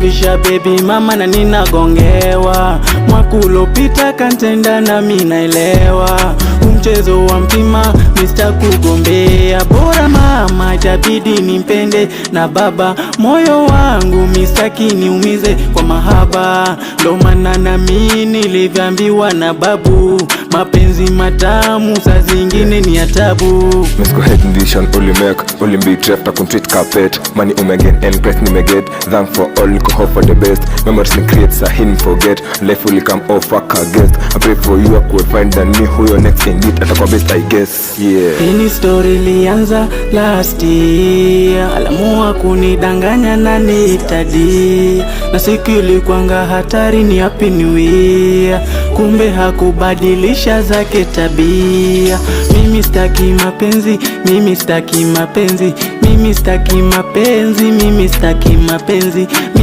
kumvisha baby mama na ninagongewa. Mwaka ulopita kantenda na minaelewa, mchezo wa mpima Mr. kugombea. Bora mama jabidi nimpende na baba, moyo wangu mistaki niumize kwa mahaba. Ndo maana na mimi nilivyoambiwa na babu, mapenzi matamu saa zingine ni atabu. Let's go ahead and vision only make only be trapped to complete carpet. Money umegen and press ni get. Thank for all go hope for the best. Memories ni create sa hidden forget. Life will come off fuck a guest. I pray for you I could find than me who your next indeed atakuwa best I guess. Yeah. Hii story lianza last year, alamua kunidanganya na nitadi, na siku ilikuanga hatari ni happy new year, kumbe hakubadilisha zake tabia. Mimi staki mapenzi, mimi staki mapenzi, mimi staki mapenzi, mimi staki mapenzi, mimi